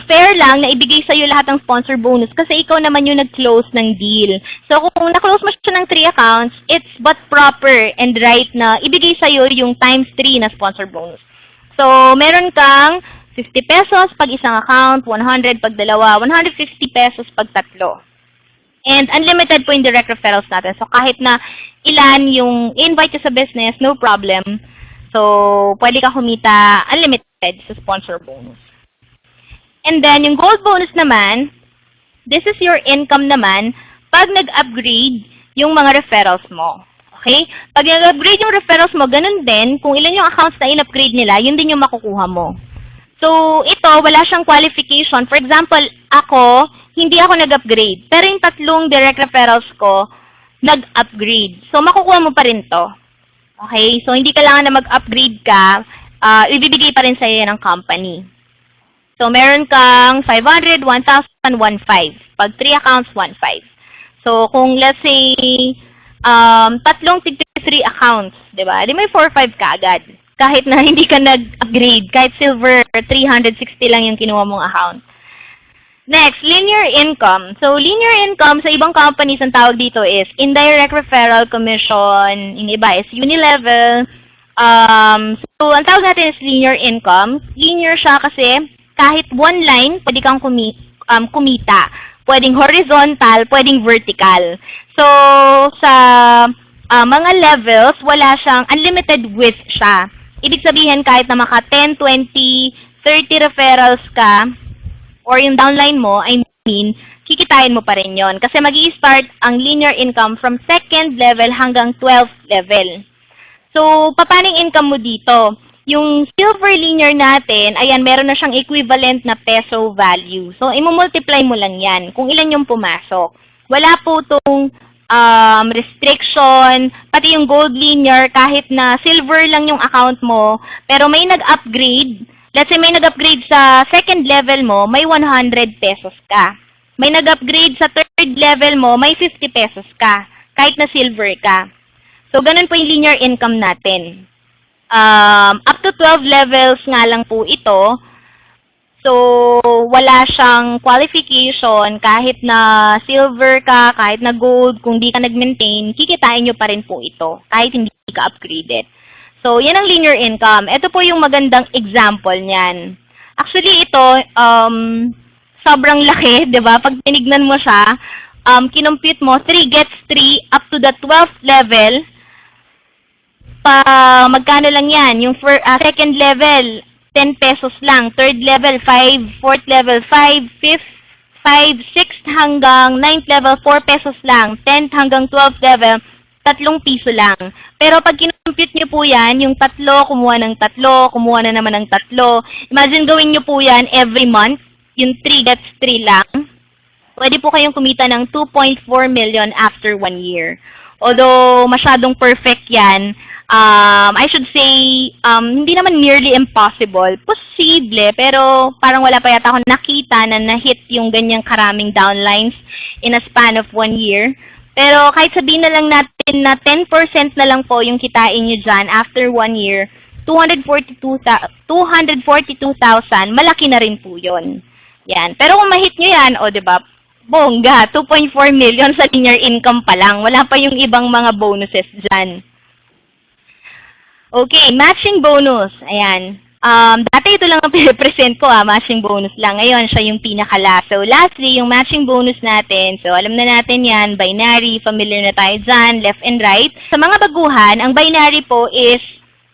fair lang na ibigay sa'yo lahat ng sponsor bonus kasi ikaw naman yung nag-close ng deal. So, kung na-close mo siya ng 3 accounts, it's but proper and right na ibigay sa'yo yung times 3 na sponsor bonus. So, meron kang 50 pesos pag isang account, 100 pag dalawa, 150 pesos pag tatlo. And unlimited po yung direct referrals natin. So, kahit na ilan yung invite sa business, no problem. So, pwede ka kumita unlimited sa sponsor bonus. And then, yung gold bonus naman, this is your income naman pag nag-upgrade yung mga referrals mo. Okay? Pag nag-upgrade yung referrals mo, ganun din, kung ilan yung accounts na in-upgrade nila, yun din yung makukuha mo. So, ito, wala siyang qualification. For example, ako, hindi ako nag-upgrade. Pero yung 3 direct referrals ko, nag-upgrade. So, makukuha mo pa rin to. Okay? So, hindi kailangan na mag-upgrade ka. Ibibigay pa rin sa'yo ng company. So, meron kang 500, 1,000, 1,500. Pag 3 accounts, 1,500. So, kung let's say, 3 accounts, di ba? Di may 4,500 ka agad. Kahit na hindi ka nag-upgrade, kahit silver, 360 lang yung kinuha mong account. Next, linear income. So, linear income sa ibang companies ang tawag dito is indirect referral commission, yung iba is unilevel. So, ang tawag natin is linear income. Linear siya kasi kahit one line, pwede kang kumita. Pwedeng horizontal, pwedeng vertical. So, sa mga levels, wala siyang unlimited width siya. Ibig sabihin, kahit na maka 10, 20, 30 referrals ka, or yung downline mo, I mean, kikitain mo pa rin yon. Kasi mag-i-start ang linear income from 2nd level hanggang 12th level. So, paano yung income mo dito? Yung silver linear natin, ayan, meron na siyang equivalent na peso value. So, imumultiply mo lang yan kung ilan yung pumasok. Wala po itong restriction, pati yung gold linear, kahit na silver lang yung account mo, pero may nag-upgrade. Let's say may nag-upgrade sa 2nd level mo, may 100 pesos ka. May nag-upgrade sa 3rd level mo, may 50 pesos ka. Kahit na silver ka. So, ganun po yung linear income natin. Up to 12 levels nga lang po ito. So, wala siyang qualification. Kahit na silver ka, kahit na gold, kung di ka nag-maintain, kikitain nyo pa rin po ito. Kahit hindi ka upgraded. So, yan ang linear income. Ito po yung magandang example niyan. Actually, ito, sobrang laki, di ba? Pag tinignan mo siya, kinompute mo, 3 gets 3 up to the 12th level. Magkano lang yan? Yung 2nd level, 10 pesos lang. 3rd level, 5. 4th level, 5. 5th, 5. 6th hanggang 9th level, 4 pesos lang. 10th hanggang 12th level, 3 piso lang. Pero pag kinompute nyo po yan, yung 3, kumuha ng 3, kumuha na naman ng 3. Imagine gawin nyo po yan every month, yung 3 gets 3 lang. Pwede po kayong kumita ng 2.4 million after 1 year. Although masyadong perfect yan, I should say, hindi naman nearly impossible. Posible, pero parang wala pa yata ako nakita na na-hit yung ganyang karaming downlines in a span of 1 year. Pero kahit sabihin na lang natin na 10% na lang po yung kitain nyo dyan after 1 year, 242,000, malaki na rin po yun. Yan. Pero kung ma-hit nyo yan, o diba, bongga, 2.4 million sa linear income pa lang. Wala pa yung ibang mga bonuses dyan. Okay, matching bonus. Ayan. Dati ito lang ang present ko, matching bonus lang. Ngayon, siya yung pinaka-last. So, lastly, yung matching bonus natin. So, alam na natin yan, binary, familiar na tayo dyan, left and right. Sa mga baguhan, ang binary po is,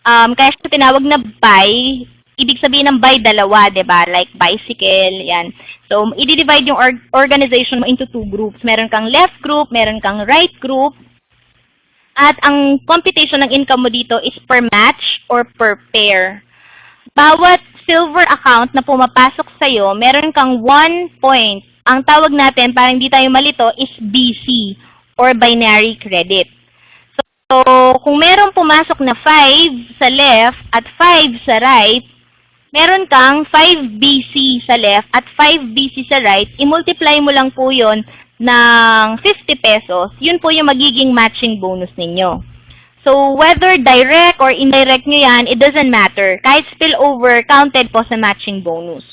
kaya siya tinawag na bi, ibig sabihin ng bi, dalawa, diba? Like bicycle, yan. So, i-divide yung organization mo into two groups. Meron kang left group, meron kang right group. At ang computation ng income mo dito is per match or per pair. Bawat silver account na pumapasok sa'yo, meron kang 1 point. Ang tawag natin, para hindi tayo malito, is BC or binary credit. So, kung meron pumasok na 5 sa left at 5 sa right, meron kang 5 BC sa left at 5 BC sa right, i-multiply mo lang po yon ng 50 pesos, yun po yung magiging matching bonus ninyo. So, whether direct or indirect nyo yan, it doesn't matter. Kahit spillover, counted po sa matching bonus.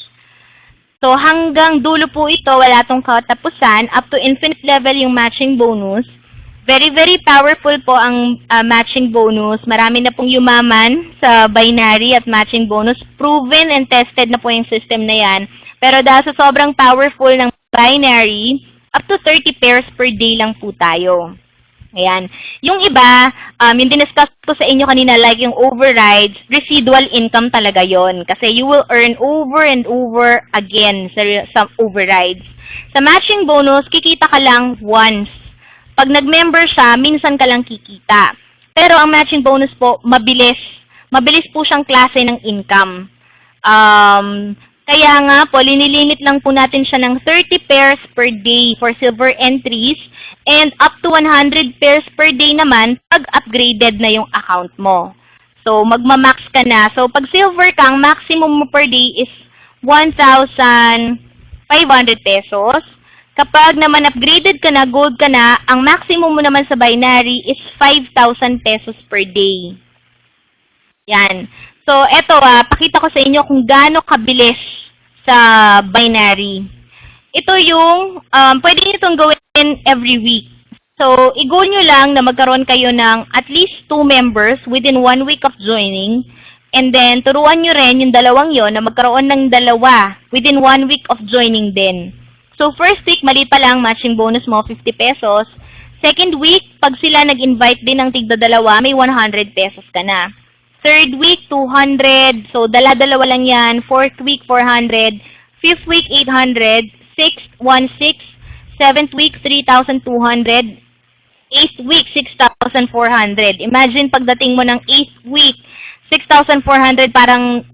So, hanggang dulo po ito, wala tong katapusan, up to infinite level yung matching bonus. Very, very powerful po ang matching bonus. Marami na pong yumaman sa binary at matching bonus. Proven and tested na po yung system na yan. Pero dahil sa sobrang powerful ng binary, up to 30 pairs per day lang po tayo. Ayan. Yung iba, yung diniscuss ko sa inyo kanina, like yung overrides, residual income talaga yon. Kasi you will earn over and over again sa overrides. Sa matching bonus, kikita ka lang once. Pag nag-member siya, minsan ka lang kikita. Pero ang matching bonus po, mabilis. Mabilis po siyang klase ng income. Kaya nga po, linilimit lang po natin siya ng 30 pairs per day for silver entries and up to 100 pairs per day naman pag upgraded na yung account mo. So, magmamax ka na. So, pag silver ka, ang maximum mo per day is 1,500 pesos. Kapag naman upgraded ka na, gold ka na, ang maximum mo naman sa binary is 5,000 pesos per day. Yan. So, eto pakita ko sa inyo kung gaano kabilis sa binary. Ito yung, pwede nyo itong gawin every week. So, i-goal nyo lang na magkaroon kayo ng at least 2 members within 1 week of joining. And then, turuan nyo rin yung dalawang yon na magkaroon ng dalawa within 1 week of joining din. So, first week, mali pa lang, matching bonus mo, 50 pesos. Second week, pag sila nag-invite din ng tigda-dalawa, may 100 pesos ka na. Third week, 200. So, dala-dalawa lang yan. Fourth week, 400. Fifth week, 800. Sixth, 1,600. Seventh week, 3,200. Eighth week, 6,400. Imagine pagdating mo ng 8th week, 6,400, parang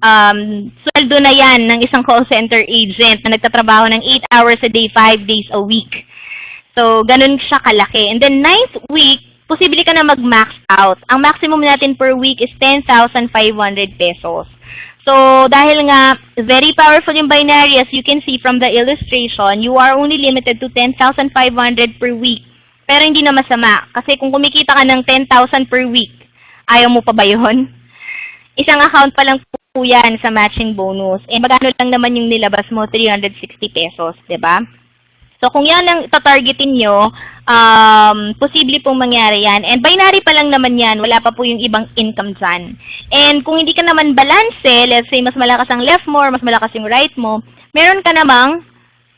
sweldo na yan ng isang call center agent na nagtatrabaho ng 8 hours a day, 5 days a week. So, ganun siya kalaki. And then, 9th week, posible ka na mag-max out. Ang maximum natin per week is 10,500 pesos. So, dahil nga, very powerful yung binary, as you can see from the illustration, you are only limited to 10,500 per week. Pero hindi na masama. Kasi kung kumikita ka ng 10,000 per week, ayaw mo pa ba yun? Isang account pa lang po yan sa matching bonus. Eh, magkano lang naman yung nilabas mo? 360 pesos, diba? So, kung yan ang tatargetin nyo, posible pong mangyari yan. And binary pa lang naman yan, wala pa po yung ibang income dyan. And kung hindi ka naman balance, let's say mas malakas ang left mo or mas malakas yung right mo, meron ka namang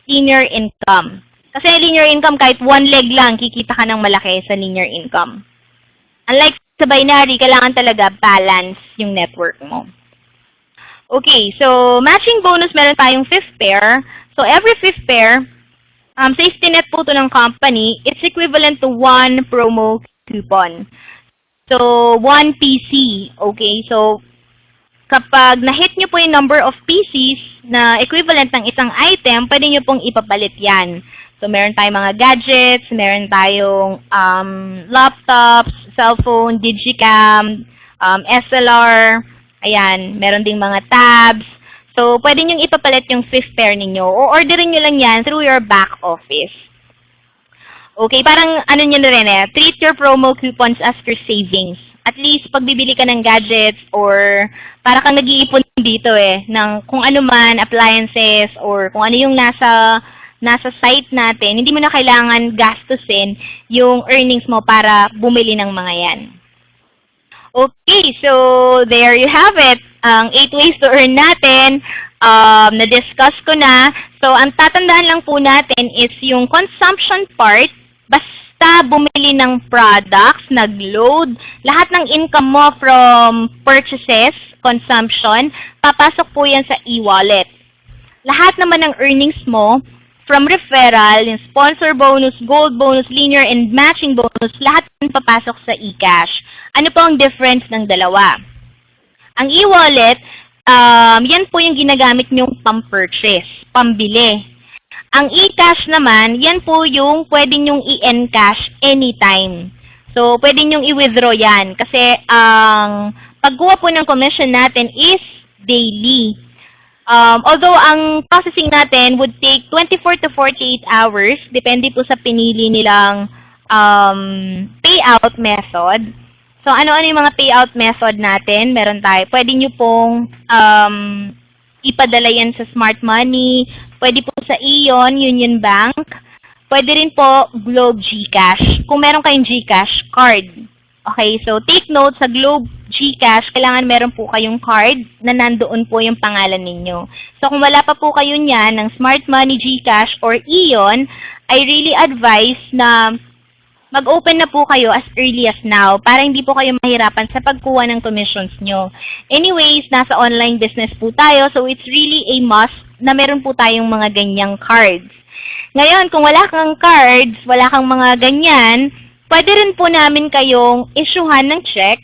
linear income. Kasi linear income, kahit one leg lang, kikita ka ng malaki sa linear income. Unlike sa binary, kailangan talaga balance yung network mo. Okay, so matching bonus, meron tayong 5th pair. So every 5th pair, safety net po to ng company, it's equivalent to 1 promo coupon. So, 1 PC. Okay, so kapag na-hit nyo po yung number of PCs na equivalent ng isang item, pwede nyo pong ipapalit yan. So, meron tayong mga gadgets, meron tayong laptops, cellphone, digicam, SLR, ayan, meron ding mga tabs. So, pwede nyo ipapalit yung 5th pair ninyo o orderin nyo lang yan through your back office. Okay, parang ano nyo na rin treat your promo coupons as your savings. At least, pag bibili ka ng gadgets or para kang nag-iipon dito ng kung ano man, appliances or kung ano yung nasa site natin, hindi mo na kailangan gastusin yung earnings mo para bumili ng mga yan. Okay, so there you have it. Ang 8 ways to earn natin, na-discuss ko na. So, ang tatandaan lang po natin is yung consumption part, basta bumili ng products, nag-load, lahat ng income mo from purchases, consumption, papasok po yan sa e-wallet. Lahat naman ng earnings mo, from referral, yung sponsor bonus, gold bonus, linear, and matching bonus, lahat yan papasok sa eCash. Ano po ang difference ng dalawa? Ang e-wallet, yan po yung ginagamit nyong pam-purchase, pambili. Ang eCash naman, yan po yung pwede nyong i-encash anytime. So, pwede nyong i-withdraw yan. Kasi ang pagkuha po ng commission natin is daily. Although ang processing natin would take 24 to 48 hours, depende po sa pinili nilang payout method. So, ano-ano yung mga payout method natin? Meron tayo. Pwede nyo pong ipadala yan sa Smart Money. Pwede po sa Ion, Union Bank. Pwede rin po Globe GCash. Kung meron kayong GCash card. Okay, so take note sa Globe GCash, kailangan meron po kayong card na nandoon po yung pangalan ninyo. So kung wala pa po kayo niyan ng Smart Money, GCash, or Ion, I really advise na mag-open na po kayo as early as now para hindi po kayo mahirapan sa pagkuha ng commissions nyo. Anyways, nasa online business po tayo, so it's really a must na meron po tayong mga ganyang cards. Ngayon, kung wala kang cards, wala kang mga ganyan, pwede rin po namin kayong issuehan ng check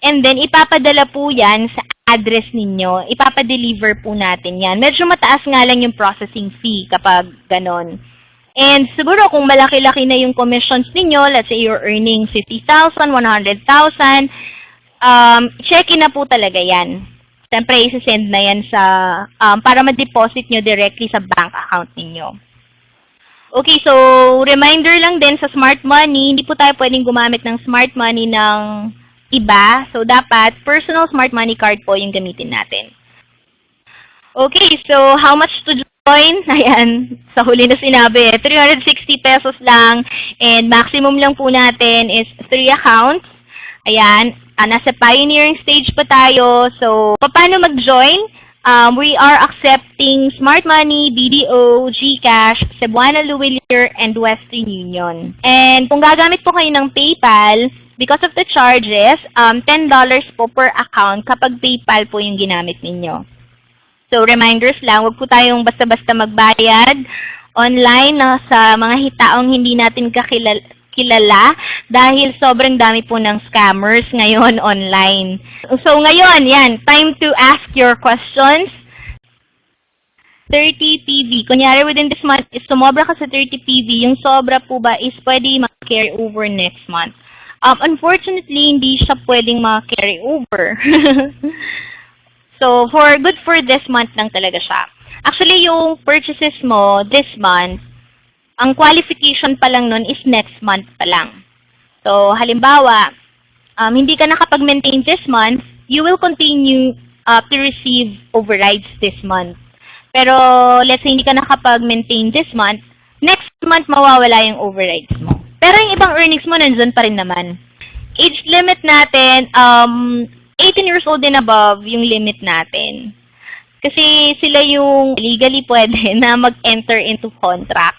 and then ipapadala po yan sa address ninyo. Ipapadeliver po natin yan. Medyo mataas nga lang yung processing fee kapag ganon. And siguro kung malaki-laki na yung commissions ninyo, let's say you're earning 50,000, 100,000, check-in na po talaga yan. Siyempre, isi-send na yan sa, para ma-deposit nyo directly sa bank account ninyo. Okay, so reminder lang din sa Smart Money, hindi po tayo pwedeng gumamit ng Smart Money ng iba. So dapat personal Smart Money card po yung gamitin natin. Okay, so how much to join? Ayan, sa huli na sinabi, 360 pesos lang and maximum lang po natin is 3 accounts. Ayan, nasa pioneering stage pa tayo. So paano mag-join? We are accepting Smart Money, BDO, GCash, Cebuana Luwilier, and Western Union. And kung gagamit po kayo ng PayPal, because of the charges, $10 po per account kapag PayPal po yung ginamit ninyo. So reminders lang, huwag po tayong basta-basta magbayad online na sa mga hitaong hindi natin kilala dahil sobrang dami po ng scammers ngayon online. So ngayon, yan, time to ask your questions. 30 PV. Kunyari within this month, if sumobra ka sa 30 PV, yung sobra po ba is pwede ma-carry over next month? Unfortunately, hindi siya pwedeng ma-carry over. So, good for this month lang talaga siya. Actually, yung purchases mo this month, ang qualification pa lang nun is next month pa lang. So, halimbawa, hindi ka nakapag-maintain this month, you will continue to receive overrides this month. Pero, let's say hindi ka nakapag-maintain this month, next month mawawala yung overrides mo. Pero yung ibang earnings mo, nandun pa rin naman. Age limit natin, 18 years old and above yung limit natin. Kasi sila yung legally pwede na mag-enter into contract.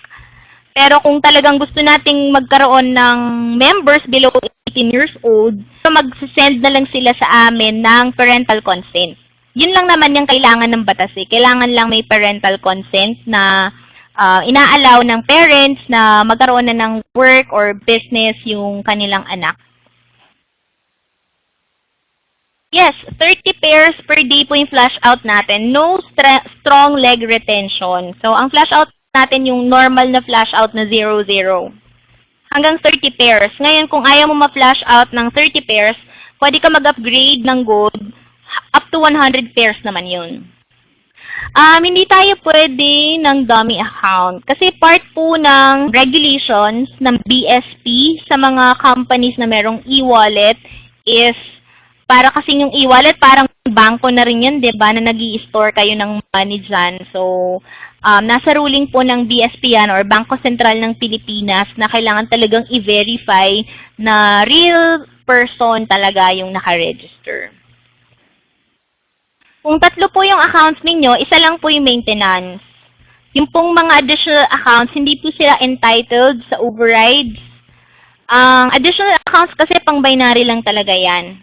Pero kung talagang gusto nating magkaroon ng members below 18 years old, mag-send na lang sila sa amin ng parental consent. Yun lang naman yung kailangan ng batas eh. Kailangan lang may parental consent na ina-allow ng parents na magkaroon na ng work or business yung kanilang anak. Yes, 30 pairs per day po yung flash out natin. No strong leg retention. So, ang flash out natin yung normal na flash out na 0-0. Hanggang 30 pairs. Ngayon, kung ayaw mo ma-flash out ng 30 pairs, pwede ka mag-upgrade ng gold. Up to 100 pairs naman yun. Hindi tayo pwede ng dummy account. Kasi part po ng regulations ng BSP sa mga companies na merong e-wallet is para kasi yung e-wallet, parang bangko na rin yun, di ba, na nag-i-store kayo ng money dyan. So, nasa ruling po ng BSP yan or Bangko Sentral ng Pilipinas na kailangan talagang i-verify na real person talaga yung nakaregister. Kung 3 po yung accounts ninyo, isa lang po yung maintenance. Yung pong mga additional accounts, hindi po sila entitled sa overrides. Ang additional accounts kasi pang binary lang talaga yan.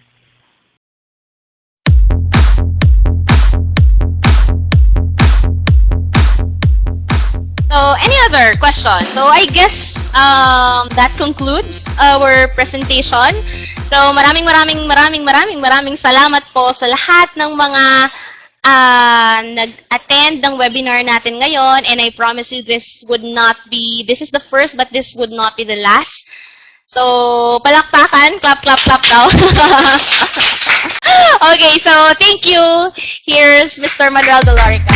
So, any other question? So, I guess that concludes our presentation. So, maraming salamat po sa lahat ng mga nag-attend ng webinar natin ngayon. And I promise you this is the first, but this would not be the last. So, palakpakan, clap daw. Okay, so thank you. Here's Mr. Manuel Dolorica.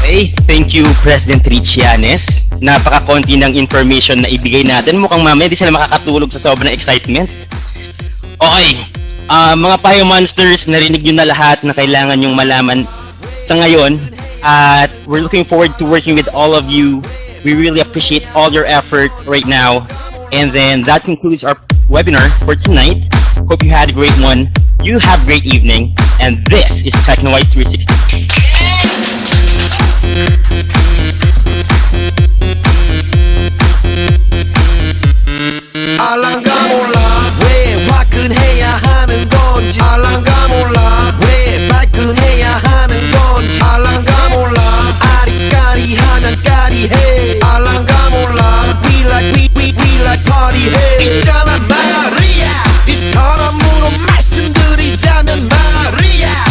Okay, thank you, President Rich Yanes. Napaka-konti ng information na ibigay natin. Mukhang mamaya di sila makakatulog sa sobrang excitement. Okay, mga Payo Monsters, narinig nyo na lahat na kailangan nyong malaman sa ngayon. At we're looking forward to working with all of you. We really appreciate all your effort right now. And then that concludes our webinar for tonight. Hope you had a great one. You have a great evening. And this is TechnoWise 360. 알랑가 몰라 왜 화끈해야 하는 건지 알랑가 몰라 왜 발끈해야 하는 건지 알랑가 몰라 아리까리하면 까리해 알랑가 몰라 we like party 해 있잖아 마리아 이 사람으로 말씀드리자면 마리아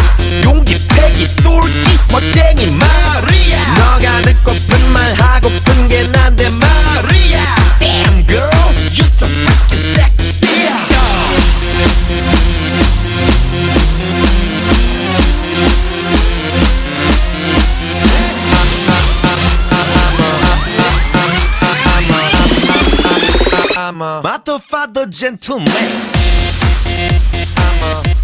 용기 패기 똘끼 멋쟁이 마리아 너가 듣고픈 말 하고픈 게 난데 마리아 Damn girl you're so freaking sexy I'm a motherfucker gentleman I'm a